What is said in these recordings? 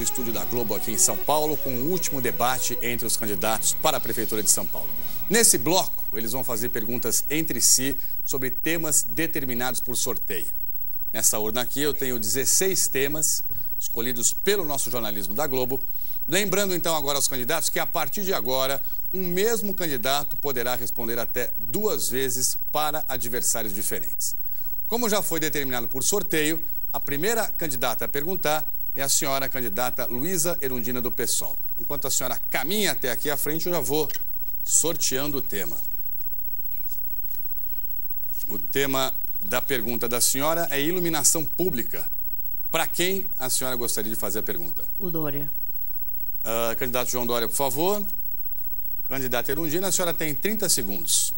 no estúdio da Globo aqui em São Paulo, com o último debate entre os candidatos para a Prefeitura de São Paulo. Nesse bloco, eles vão fazer perguntas entre si sobre temas determinados por sorteio. Nessa urna aqui eu tenho 16 temas escolhidos pelo nosso jornalismo da Globo. Lembrando então agora aos candidatos que a partir de agora, um mesmo candidato poderá responder até 2 vezes para adversários diferentes. Como já foi determinado por sorteio, a primeira candidata a perguntar é a senhora candidata Luísa Erundina do PSOL. Enquanto a senhora caminha até aqui à frente, eu já vou sorteando o tema. O tema da pergunta da senhora é iluminação pública. Para quem a senhora gostaria de fazer a pergunta? O Dória. Candidato João Dória, por favor. Candidata Erundina, a senhora tem 30 segundos.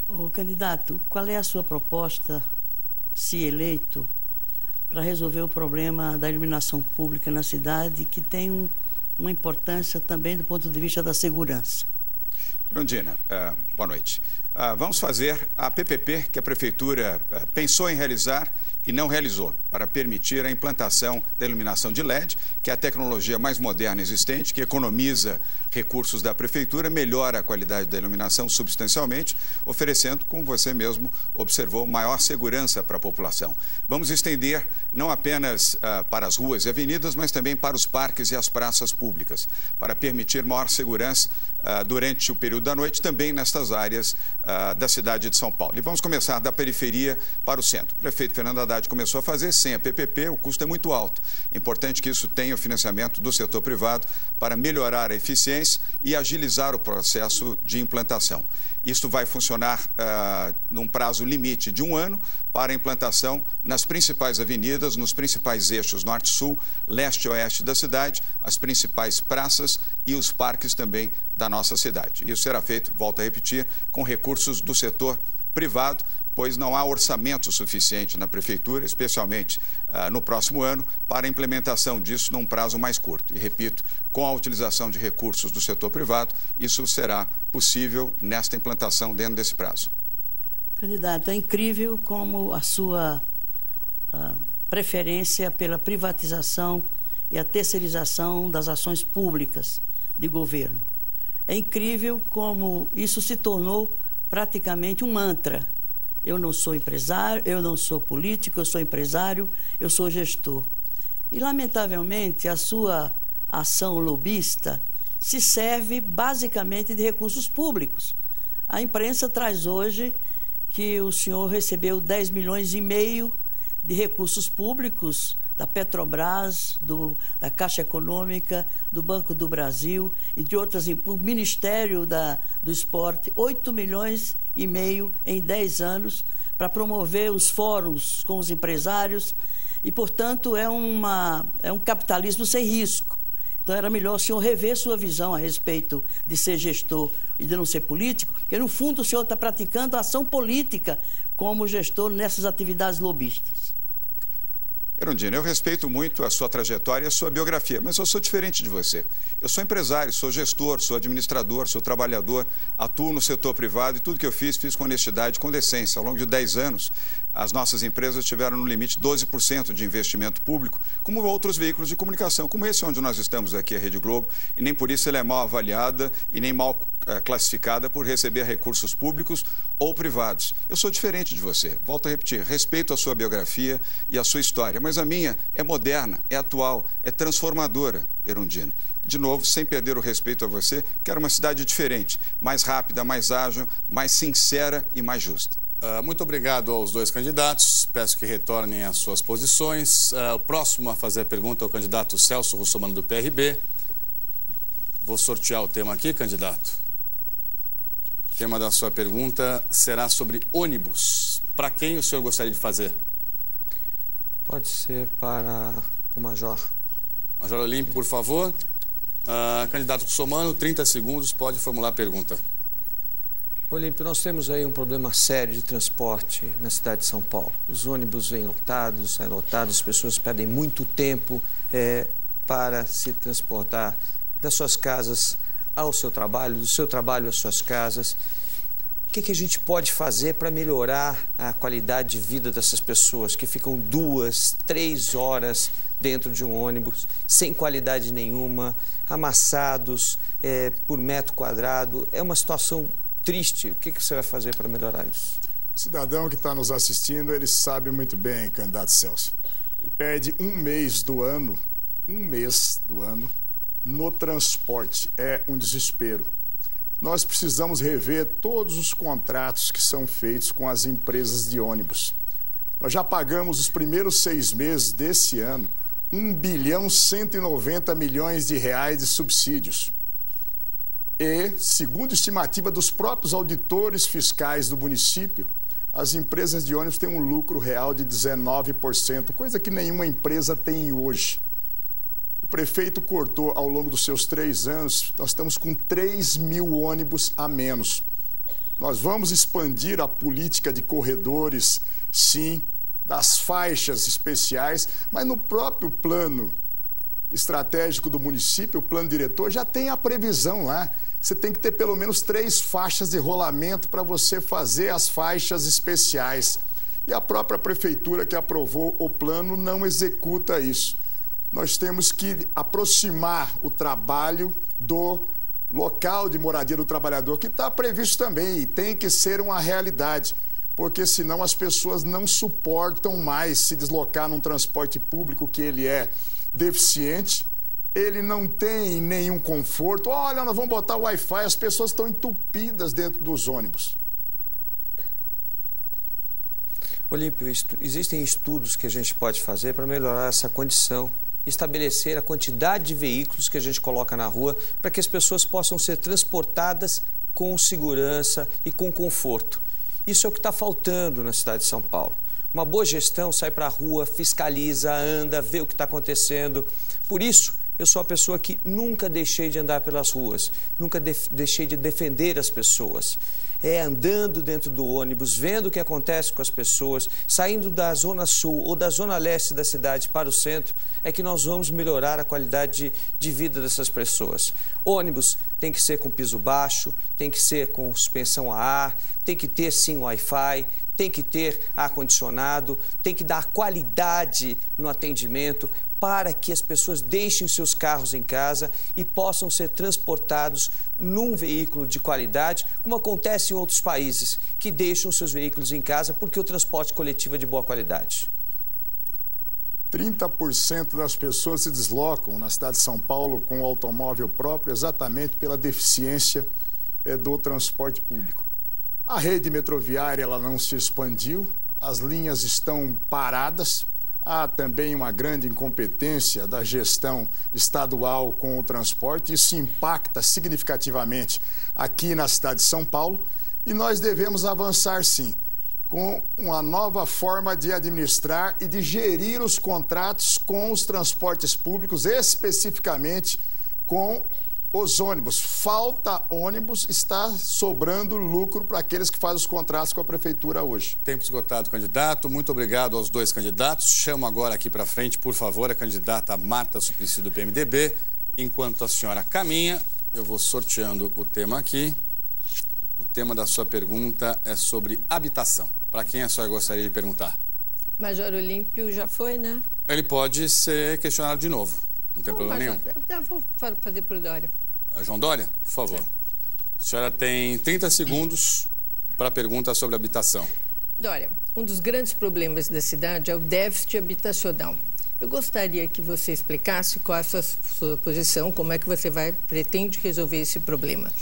O candidato, qual é a sua proposta, se eleito, para resolver o problema da iluminação pública na cidade, que tem uma importância também do ponto de vista da segurança? Erundina, boa noite. Vamos fazer a PPP que a Prefeitura pensou em realizar e não realizou, para permitir a implantação da iluminação de LED, que é a tecnologia mais moderna existente, que economiza recursos da Prefeitura, melhora a qualidade da iluminação substancialmente, oferecendo, como você mesmo observou, maior segurança para a população. Vamos estender não apenas para as ruas e avenidas, mas também para os parques e as praças públicas, para permitir maior segurança durante o período da noite, também nestas áreas da cidade de São Paulo. E vamos começar da periferia para o centro. O prefeito Fernando Haddad começou a fazer sem a PPP, o custo é muito alto. É importante que isso tenha o financiamento do setor privado para melhorar a eficiência e agilizar o processo de implantação. Isso vai funcionar num prazo limite de 1 ano para a implantação nas principais avenidas, nos principais eixos norte-sul, leste e oeste da cidade, as principais praças e os parques também da nossa cidade. Isso será feito, volto a repetir, com recursos do setor privado, pois não há orçamento suficiente na Prefeitura, especialmente no próximo ano, para a implementação disso num prazo mais curto. E, repito, com a utilização de recursos do setor privado, isso será possível nesta implantação dentro desse prazo. Candidato, é incrível como a sua preferência pela privatização e a terceirização das ações públicas de governo. É incrível como isso se tornou praticamente um mantra. Eu não sou empresário, eu não sou político, eu sou empresário, eu sou gestor. E, lamentavelmente, a sua ação lobista se serve basicamente de recursos públicos. A imprensa traz hoje que o senhor recebeu 10,5 milhões de recursos públicos da Petrobras, da Caixa Econômica, do Banco do Brasil e de outras, o Ministério do Esporte, 8,5 milhões em 10 anos para promover os fóruns com os empresários e, portanto, é um capitalismo sem risco. Então, era melhor o senhor rever sua visão a respeito de ser gestor e de não ser político, porque, no fundo, o senhor está praticando ação política como gestor nessas atividades lobistas. Erundina, eu respeito muito a sua trajetória e a sua biografia, mas eu sou diferente de você. Eu sou empresário, sou gestor, sou administrador, sou trabalhador, atuo no setor privado e tudo que eu fiz com honestidade, com decência. Ao longo de 10 anos, as nossas empresas tiveram no limite 12% de investimento público, como outros veículos de comunicação, como esse onde nós estamos aqui, a Rede Globo, e nem por isso ela é mal avaliada e nem mal classificada por receber recursos públicos ou privados. Eu sou diferente de você, volto a repetir, respeito a sua biografia e a sua história, mas a minha é moderna, é atual, é transformadora, Erundina. De novo, sem perder o respeito a você, quero uma cidade diferente, mais rápida, mais ágil, mais sincera e mais justa. Muito obrigado aos 2 candidatos. Peço que retornem às suas posições. O próximo a fazer a pergunta é o candidato Celso Russomano, do PRB. Vou sortear o tema aqui, candidato. O tema da sua pergunta será sobre ônibus. Para quem o senhor gostaria de fazer? Pode ser para o Major. Major Olímpio, por favor. Candidato Russomano, 30 segundos, pode formular a pergunta. Olímpio, nós temos aí um problema sério de transporte na cidade de São Paulo. Os ônibus vêm lotados, saem lotados, as pessoas perdem muito tempo para se transportar das suas casas ao seu trabalho, do seu trabalho às suas casas. que a gente pode fazer para melhorar a qualidade de vida dessas pessoas que ficam 2, 3 horas dentro de um ônibus, sem qualidade nenhuma, amassados por metro quadrado? É uma situação triste. O que você vai fazer para melhorar isso? O cidadão que está nos assistindo, ele sabe muito bem, candidato Celso. Ele perde um mês do ano, no transporte. É um desespero. Nós precisamos rever todos os contratos que são feitos com as empresas de ônibus. Nós já pagamos os primeiros 6 meses desse ano R$1,190 bilhão de subsídios. E, segundo a estimativa dos próprios auditores fiscais do município, as empresas de ônibus têm um lucro real de 19%, coisa que nenhuma empresa tem hoje. O prefeito cortou, ao longo dos seus 3 anos, nós estamos com 3.000 ônibus a menos. Nós vamos expandir a política de corredores, sim, das faixas especiais, mas no próprio plano estratégico do município, o plano diretor, já tem a previsão lá. Você tem que ter pelo menos 3 faixas de rolamento para você fazer as faixas especiais. E a própria prefeitura que aprovou o plano não executa isso. Nós temos que aproximar o trabalho do local de moradia do trabalhador, que está previsto também e tem que ser uma realidade, porque senão as pessoas não suportam mais se deslocar num transporte público que ele é deficiente, ele não tem nenhum conforto. Olha, nós vamos botar o Wi-Fi, as pessoas estão entupidas dentro dos ônibus. Olímpio, existem estudos que a gente pode fazer para melhorar essa condição, estabelecer a quantidade de veículos que a gente coloca na rua para que as pessoas possam ser transportadas com segurança e com conforto. Isso é o que está faltando na cidade de São Paulo. Uma boa gestão sai para a rua, fiscaliza, anda, vê o que está acontecendo. Por isso, eu sou a pessoa que nunca deixei de andar pelas ruas, nunca deixei de defender as pessoas. É andando dentro do ônibus, vendo o que acontece com as pessoas, saindo da Zona Sul ou da Zona Leste da cidade para o centro, é que nós vamos melhorar a qualidade de vida dessas pessoas. Ônibus tem que ser com piso baixo, tem que ser com suspensão a ar, tem que ter sim Wi-Fi, tem que ter ar-condicionado, tem que dar qualidade no atendimento para que as pessoas deixem seus carros em casa e possam ser transportados num veículo de qualidade, como acontece em outros países, que deixam seus veículos em casa porque o transporte coletivo é de boa qualidade. 30% das pessoas se deslocam na cidade de São Paulo com o automóvel próprio exatamente pela deficiência do transporte público. A rede metroviária ela não se expandiu, as linhas estão paradas. Há também uma grande incompetência da gestão estadual com o transporte. Isso impacta significativamente aqui na cidade de São Paulo e nós devemos avançar, sim, com uma nova forma de administrar e de gerir os contratos com os transportes públicos, especificamente com os ônibus. Falta ônibus, está sobrando lucro para aqueles que fazem os contratos com a prefeitura hoje. Tempo esgotado, candidato. Muito obrigado aos 2 candidatos. Chamo agora aqui para frente, por favor, a candidata Marta Suplicy do PMDB. Enquanto a senhora caminha, eu vou sorteando o tema aqui. O tema da sua pergunta é sobre habitação. Para quem a senhora gostaria de perguntar? Major Olímpio já foi, né? Ele pode ser questionado de novo. Não tem problema nenhum. Já vou fazer por Dória. João Dória, por favor. A senhora tem 30 segundos para a pergunta sobre habitação. Dória, um dos grandes problemas da cidade é o déficit habitacional. Eu gostaria que você explicasse qual é a sua posição, como é que você pretende resolver esse problema.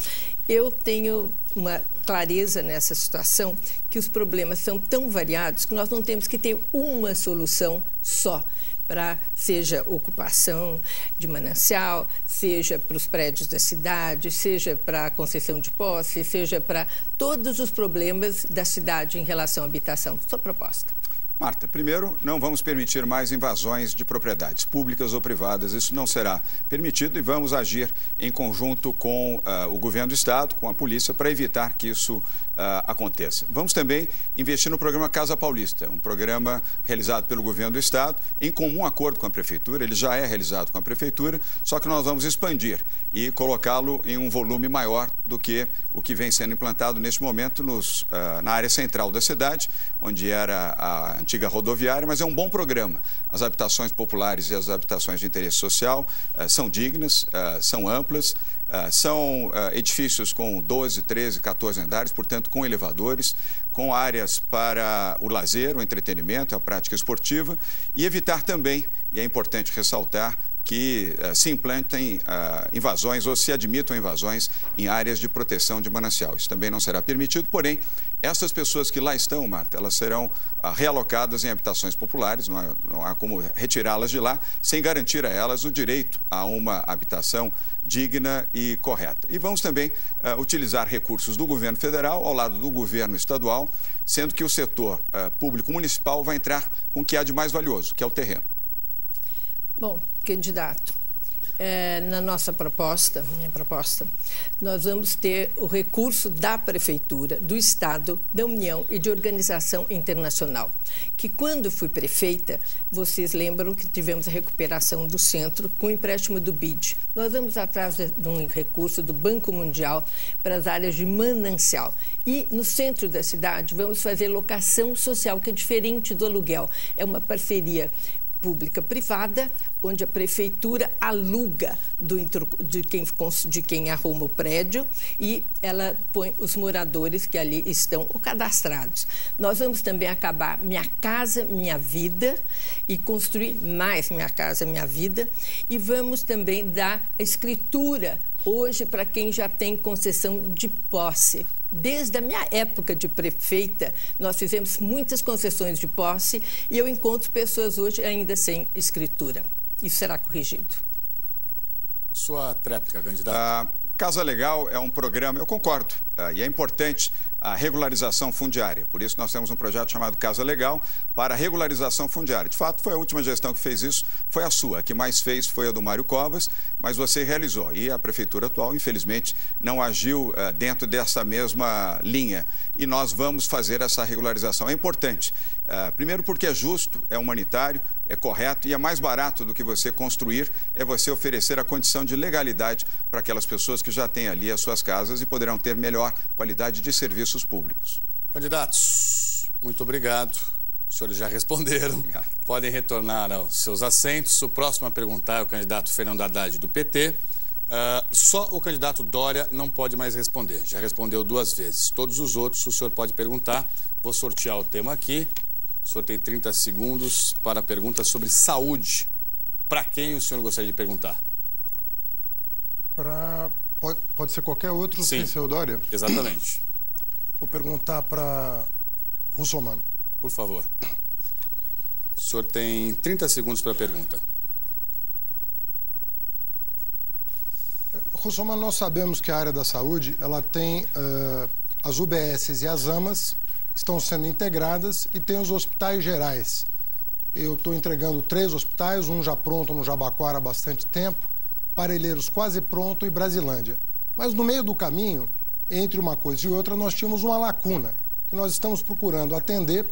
Eu tenho uma clareza nessa situação que os problemas são tão variados que nós não temos que ter uma solução só. Para seja ocupação de manancial, seja para os prédios da cidade, seja para a concessão de posse, seja para todos os problemas da cidade em relação à habitação. Sua proposta. Marta, primeiro, não vamos permitir mais invasões de propriedades públicas ou privadas. Isso não será permitido e vamos agir em conjunto com o governo do Estado, com a polícia, para evitar que isso aconteça. Vamos também investir no programa Casa Paulista, um programa realizado pelo governo do Estado, em comum acordo com a Prefeitura. Ele já é realizado com a Prefeitura, só que nós vamos expandir e colocá-lo em um volume maior do que o que vem sendo implantado neste momento na área central da cidade, onde era a antiga rodoviária, mas é um bom programa. As habitações populares e as habitações de interesse social são dignas, são amplas, são edifícios com 12, 13, 14 andares, portanto, com elevadores, com áreas para o lazer, o entretenimento, a prática esportiva, e evitar também, e é importante ressaltar, que se implantem invasões ou se admitam invasões em áreas de proteção de manancial. Isso também não será permitido, porém, essas pessoas que lá estão, Marta, elas serão realocadas em habitações populares, não há como retirá-las de lá, sem garantir a elas o direito a uma habitação digna e correta. E vamos também utilizar recursos do governo federal ao lado do governo estadual, sendo que o setor público municipal vai entrar com o que há de mais valioso, que é o terreno. Bom, candidato, na nossa proposta, nós vamos ter o recurso da Prefeitura, do Estado, da União e de organização internacional. Que quando fui prefeita, vocês lembram que tivemos a recuperação do centro com o empréstimo do BID. Nós vamos atrás de um recurso do Banco Mundial para as áreas de manancial. E no centro da cidade vamos fazer locação social, que é diferente do aluguel. É uma pública-privada, onde a prefeitura aluga de quem arruma o prédio e ela põe os moradores que ali estão cadastrados. Nós vamos também acabar Minha Casa Minha Vida e construir mais Minha Casa Minha Vida e vamos também dar escritura hoje para quem já tem concessão de posse. Desde a minha época de prefeita, nós fizemos muitas concessões de posse e eu encontro pessoas hoje ainda sem escritura. Isso será corrigido. Sua tréplica, candidato. Casa Legal é um programa, eu concordo, e é importante a regularização fundiária. Por isso nós temos um projeto chamado Casa Legal para regularização fundiária. De fato, foi a última gestão que fez isso, foi a sua. A que mais fez foi a do Mário Covas, mas você realizou. E a prefeitura atual, infelizmente, não agiu dentro dessa mesma linha. E nós vamos fazer essa regularização. É importante. Primeiro porque é justo, é humanitário, é correto e é mais barato do que você construir, é você oferecer a condição de legalidade para aquelas pessoas que já têm ali as suas casas e poderão ter melhor qualidade de serviços públicos. Candidatos, muito obrigado. Os senhores já responderam. Obrigado. Podem retornar aos seus assentos. O próximo a perguntar é o candidato Fernando Haddad, do PT. Só o candidato Dória não pode mais responder. Já respondeu 2 vezes. Todos os outros o senhor pode perguntar. Vou sortear o tema aqui. O senhor tem 30 segundos para perguntas sobre saúde. Para quem o senhor gostaria de perguntar? Pode ser qualquer outro sem ser o Dória? Exatamente. Vou perguntar para Russomano. Por favor. O senhor tem 30 segundos para a pergunta. Russomano, nós sabemos que a área da saúde ela tem as UBSs e as AMAs, que estão sendo integradas, e tem os hospitais gerais. Eu estou entregando 3 hospitais, um já pronto no Jabaquara há bastante tempo, Parelheiros quase pronto e Brasilândia. Mas no meio do caminho, entre uma coisa e outra, nós tínhamos uma lacuna, que nós estamos procurando atender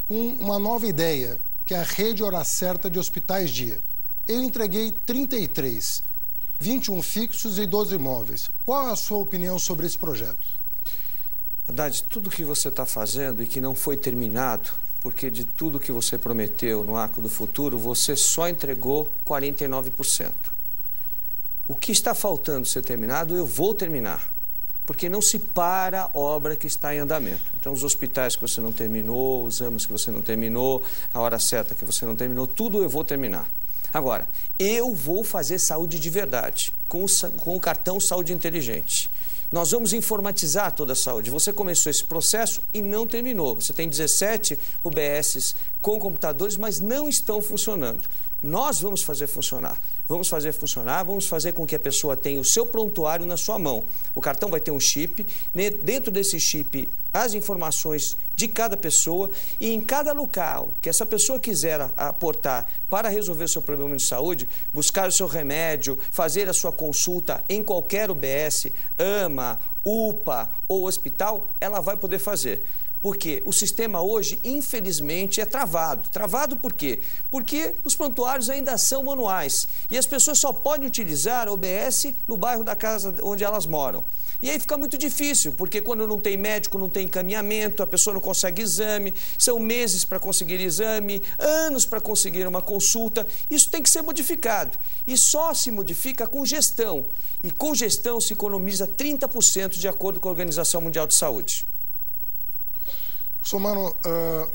com uma nova ideia, que é a rede Hora Certa de hospitais dia. Eu entreguei 33, 21 fixos e 12 imóveis. Qual é a sua opinião sobre esse projeto? Haddad, tudo que você está fazendo e que não foi terminado, porque de tudo que você prometeu no Arco do Futuro, você só entregou 49%. O que está faltando ser terminado, eu vou terminar, porque não se para a obra que está em andamento. Então, os hospitais que você não terminou, os AMAs que você não terminou, a Hora Certa que você não terminou, tudo eu vou terminar. Agora, eu vou fazer saúde de verdade, com o cartão Saúde Inteligente. Nós vamos informatizar toda a saúde. Você começou esse processo e não terminou. Você tem 17 UBSs com computadores, mas não estão funcionando. Nós vamos fazer funcionar. Vamos fazer funcionar, vamos fazer com que a pessoa tenha o seu prontuário na sua mão. O cartão vai ter um chip, dentro desse chip as informações de cada pessoa e em cada local que essa pessoa quiser aportar para resolver o seu problema de saúde, buscar o seu remédio, fazer a sua consulta em qualquer UBS, AMA, UPA ou hospital, ela vai poder fazer. Porque o sistema hoje, infelizmente, é travado. Travado por quê? Porque os prontuários ainda são manuais e as pessoas só podem utilizar a UBS no bairro da casa onde elas moram. E aí fica muito difícil, porque quando não tem médico, não tem encaminhamento, a pessoa não consegue exame, são meses para conseguir exame, anos para conseguir uma consulta. Isso tem que ser modificado. E só se modifica com gestão. E com gestão se economiza 30% de acordo com a Organização Mundial de Saúde. Somano,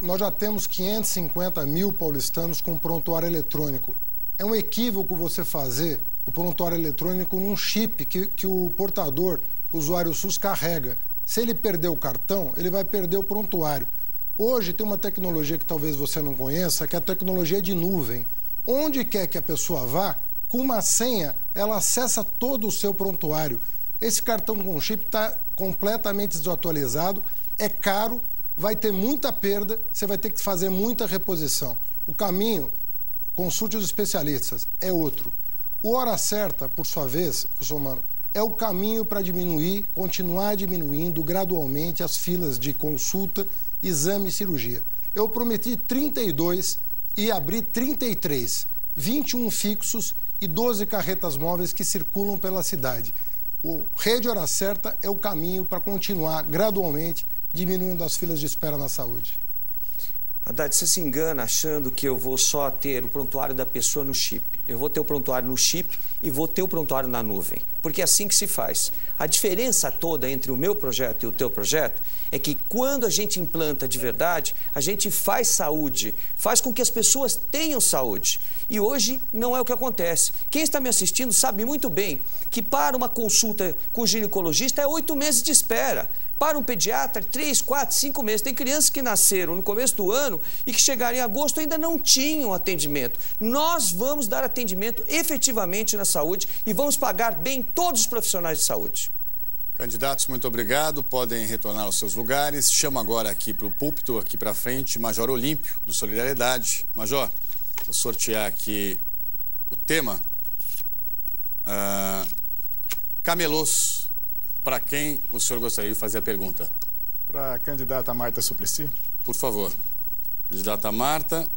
nós já temos 550 mil paulistanos com prontuário eletrônico. É um equívoco você fazer o prontuário eletrônico num chip que o portador, o usuário SUS, carrega. Se ele perder o cartão, ele vai perder o prontuário. Hoje tem uma tecnologia que talvez você não conheça, que é a tecnologia de nuvem. Onde quer que a pessoa vá, com uma senha, ela acessa todo o seu prontuário. Esse cartão com chip está completamente desatualizado, é caro, vai ter muita perda, você vai ter que fazer muita reposição. O caminho, consulte os especialistas, é outro. O Hora Certa, por sua vez, Russomano, é o caminho para diminuir, continuar diminuindo gradualmente as filas de consulta, exame e cirurgia. Eu prometi 32 e abri 33, 21 fixos e 12 carretas móveis que circulam pela cidade. O Rede Hora Certa é o caminho para continuar gradualmente diminuindo as filas de espera na saúde. Haddad, você se engana achando que eu vou só ter o prontuário da pessoa no chip. Eu vou ter o prontuário no chip e vou ter o prontuário na nuvem. Porque é assim que se faz. A diferença toda entre o meu projeto e o teu projeto é que quando a gente implanta de verdade, a gente faz saúde, faz com que as pessoas tenham saúde. E hoje não é o que acontece. Quem está me assistindo sabe muito bem que para uma consulta com o ginecologista é 8 meses de espera. Para um pediatra, 3, 4, 5 meses. Tem crianças que nasceram no começo do ano e que chegaram em agosto e ainda não tinham atendimento. Nós vamos dar atendimento efetivamente na saúde e vamos pagar bem todos os profissionais de saúde. Candidatos, muito obrigado. Podem retornar aos seus lugares. Chamo agora aqui para o púlpito, aqui para frente, Major Olímpio, do Solidariedade. Major, vou sortear aqui o tema. Camelôs. Para quem o senhor gostaria de fazer a pergunta? Para a candidata Marta Suplicy. Por favor. Candidata Marta,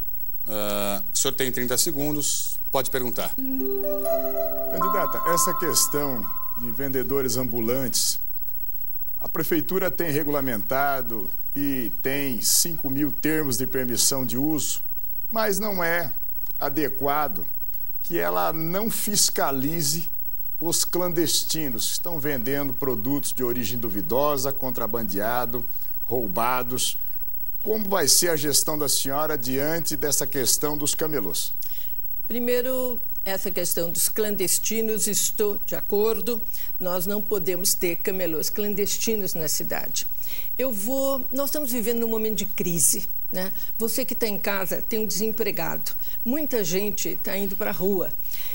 o senhor tem 30 segundos, pode perguntar. Candidata, essa questão de vendedores ambulantes, a prefeitura tem regulamentado e tem 5 mil termos de permissão de uso, mas não é adequado que ela não fiscalize os clandestinos que estão vendendo produtos de origem duvidosa, contrabandeado, roubados. Como vai ser a gestão da senhora diante dessa questão dos camelôs? Primeiro, essa questão dos clandestinos, estou de acordo. Nós não podemos ter camelôs clandestinos na cidade. Nós estamos vivendo num momento de crise, né? Você que está em casa tem um desempregado. Muita gente está indo para a rua.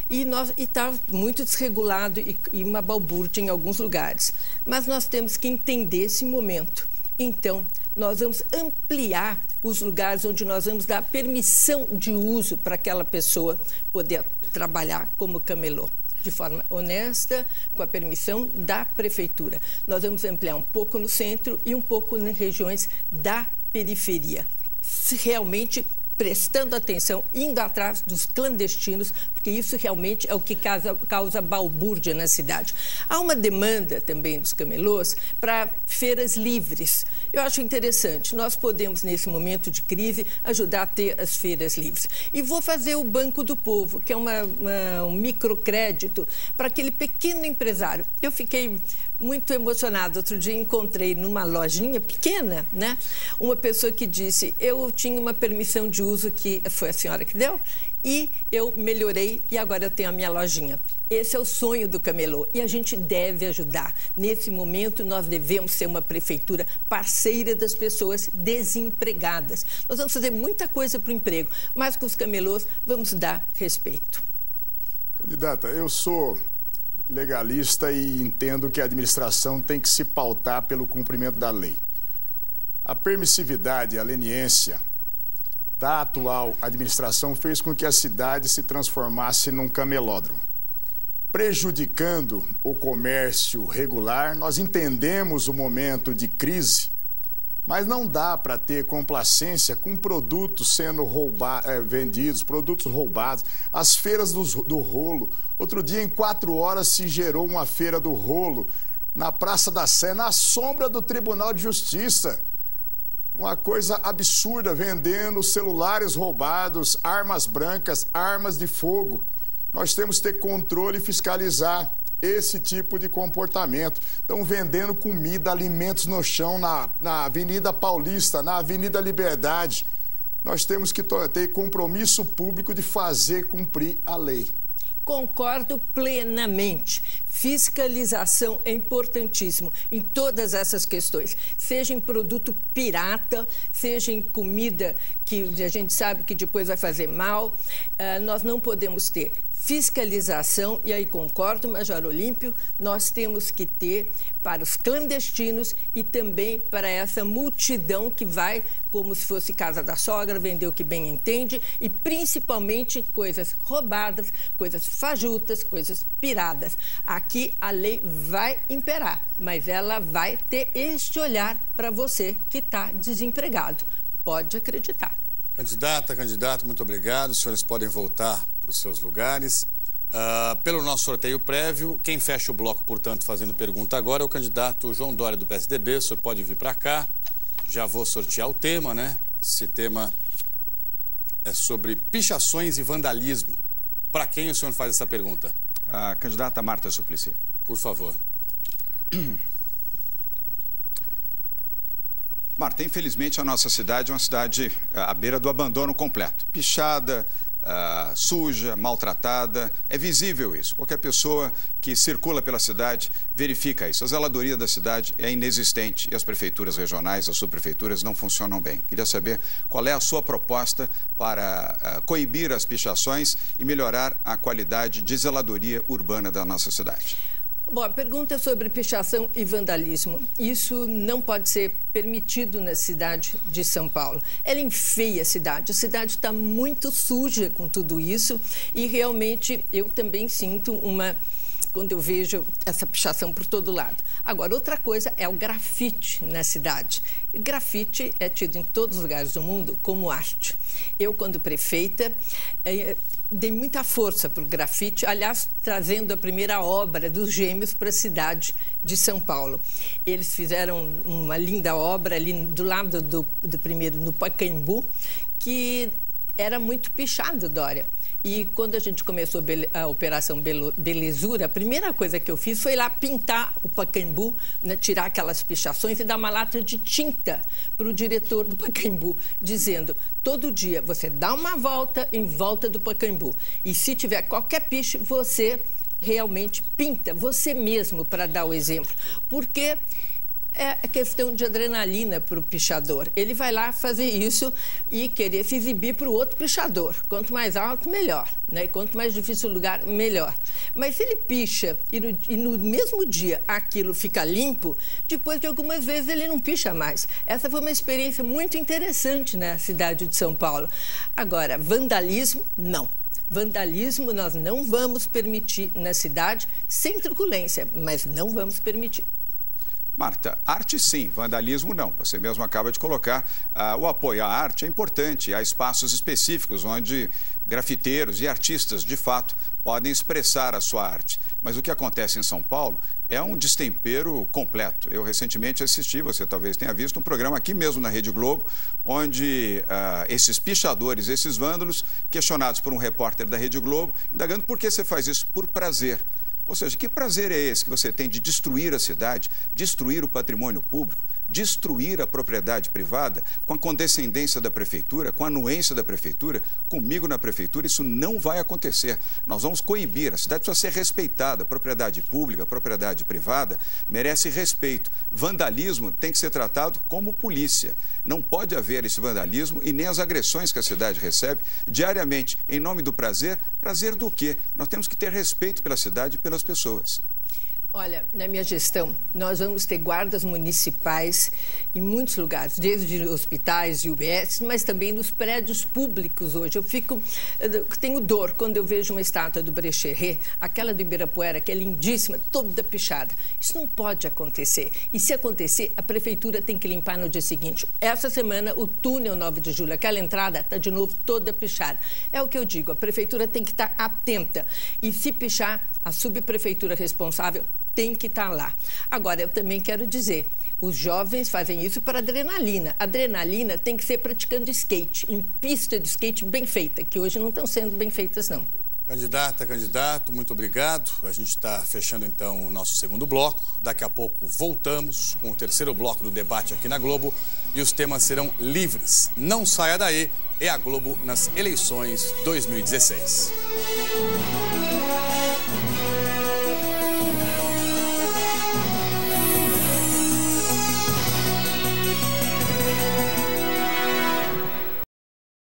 E está muito desregulado e uma balbúrdia em alguns lugares. Mas nós temos que entender esse momento. Então, nós vamos ampliar os lugares onde nós vamos dar permissão de uso para aquela pessoa poder trabalhar como camelô, de forma honesta, com a permissão da prefeitura. Nós vamos ampliar um pouco no centro e um pouco nas regiões da periferia. Se realmente prestando atenção, indo atrás dos clandestinos, porque isso realmente é o que causa balbúrdia na cidade. Há uma demanda também dos camelôs para feiras livres. Eu acho interessante, nós podemos, nesse momento de crise, ajudar a ter as feiras livres. E vou fazer o Banco do Povo, que é um microcrédito para aquele pequeno empresário. Eu fiquei muito emocionada. Outro dia encontrei numa lojinha pequena, né, uma pessoa que disse, eu tinha uma permissão de uso que foi a senhora que deu, e eu melhorei e agora eu tenho a minha lojinha. Esse é o sonho do camelô e a gente deve ajudar. Nesse momento, nós devemos ser uma prefeitura parceira das pessoas desempregadas. Nós vamos fazer muita coisa para o emprego, mas com os camelôs vamos dar respeito. Candidata, eu sou legalista e entendo que a administração tem que se pautar pelo cumprimento da lei. A permissividade, a leniência da atual administração fez com que a cidade se transformasse num camelódromo, prejudicando o comércio regular. Nós entendemos o momento de crise, mas não dá para ter complacência com produtos sendo vendidos, produtos roubados, as feiras do rolo. Outro dia, em 4 horas, se gerou uma feira do rolo na Praça da Sé, na sombra do Tribunal de Justiça. Uma coisa absurda, vendendo celulares roubados, armas brancas, armas de fogo. Nós temos que ter controle e fiscalizar esse tipo de comportamento. Estão vendendo comida, alimentos no chão, na Avenida Paulista, na Avenida Liberdade. Nós temos que ter compromisso público de fazer cumprir a lei. Concordo plenamente. Fiscalização é importantíssimo em todas essas questões. Seja em produto pirata, seja em comida que a gente sabe que depois vai fazer mal. Nós não podemos ter fiscalização, e aí concordo, Major Olímpio, nós temos que ter para os clandestinos e também para essa multidão que vai, como se fosse casa da sogra, vender o que bem entende, e principalmente coisas roubadas, coisas fajutas, coisas piradas. Aqui a lei vai imperar, mas ela vai ter este olhar para você que está desempregado. Pode acreditar. Candidata, candidato, muito obrigado. Os senhores podem voltar para os seus lugares. Pelo nosso sorteio prévio, quem fecha o bloco, portanto, fazendo pergunta agora é o candidato João Dória, do PSDB. O senhor pode vir para cá. Já vou sortear o tema, né? Esse tema é sobre pichações e vandalismo. Para quem o senhor faz essa pergunta? A candidata Marta Suplicy. Por favor. Marta, infelizmente a nossa cidade é uma cidade à beira do abandono completo. Pichada, suja, maltratada, é visível isso. Qualquer pessoa que circula pela cidade verifica isso. A zeladoria da cidade é inexistente e as prefeituras regionais, as subprefeituras não funcionam bem. Queria saber qual é a sua proposta para coibir as pichações e melhorar a qualidade de zeladoria urbana da nossa cidade. Bom, a pergunta é sobre pichação e vandalismo. Isso não pode ser permitido na cidade de São Paulo. Ela enfeia a cidade está muito suja com tudo isso e realmente eu também sinto quando eu vejo essa pichação por todo lado. Agora, outra coisa é o grafite na cidade. O grafite é tido em todos os lugares do mundo como arte. Eu, quando prefeita, dei muita força para o grafite, aliás, trazendo a primeira obra dos Gêmeos para a cidade de São Paulo. Eles fizeram uma linda obra ali do lado do primeiro, no Pacaembu, que era muito pichado, Dória. E quando a gente começou a Operação Belezura, a primeira coisa que eu fiz foi lá pintar o Pacaembu, né, tirar aquelas pichações e dar uma lata de tinta para o diretor do Pacaembu, dizendo, todo dia você dá uma volta em volta do Pacaembu e se tiver qualquer piche, você realmente pinta, você mesmo, para dar o exemplo. Porque é questão de adrenalina para o pichador. Ele vai lá fazer isso e querer se exibir para o outro pichador. Quanto mais alto, melhor, né? E quanto mais difícil o lugar, melhor. Mas se ele picha e no mesmo dia aquilo fica limpo, depois de algumas vezes ele não picha mais. Essa foi uma experiência muito interessante na cidade de São Paulo. Agora, vandalismo, não. Vandalismo nós não vamos permitir na cidade, sem truculência, mas não vamos permitir. Marta, arte sim, vandalismo não. Você mesmo acaba de colocar o apoio à arte é importante. Há espaços específicos onde grafiteiros e artistas, de fato, podem expressar a sua arte. Mas o que acontece em São Paulo é um destempero completo. Eu recentemente assisti, você talvez tenha visto, um programa aqui mesmo na Rede Globo, onde esses pichadores, esses vândalos, questionados por um repórter da Rede Globo, indagando por que você faz isso por prazer. Ou seja, que prazer é esse que você tem de destruir a cidade, destruir o patrimônio público, destruir a propriedade privada com a condescendência da prefeitura, com a anuência da prefeitura, comigo na prefeitura, isso não vai acontecer. Nós vamos coibir, a cidade precisa ser respeitada, a propriedade pública, a propriedade privada merece respeito. Vandalismo tem que ser tratado como polícia. Não pode haver esse vandalismo e nem as agressões que a cidade recebe diariamente. Em nome do prazer, prazer do quê? Nós temos que ter respeito pela cidade e pelas pessoas. Olha, na minha gestão, nós vamos ter guardas municipais em muitos lugares, desde hospitais e UBS, mas também nos prédios públicos hoje. Eu tenho dor quando eu vejo uma estátua do Brecheret, aquela do Ibirapuera, que é lindíssima, toda pichada. Isso não pode acontecer. E se acontecer, a prefeitura tem que limpar no dia seguinte. Essa semana, o túnel 9 de julho, aquela entrada, está de novo toda pichada. É o que eu digo, a prefeitura tem que estar atenta. E se pichar, a subprefeitura responsável tem que estar lá. Agora, eu também quero dizer, os jovens fazem isso para adrenalina. Adrenalina tem que ser praticando skate, em pista de skate bem feita, que hoje não estão sendo bem feitas, não. Candidata, candidato, muito obrigado. A gente está fechando, então, o nosso segundo bloco. Daqui a pouco voltamos com o terceiro bloco do debate aqui na Globo e os temas serão livres. Não saia daí, é a Globo nas eleições 2016.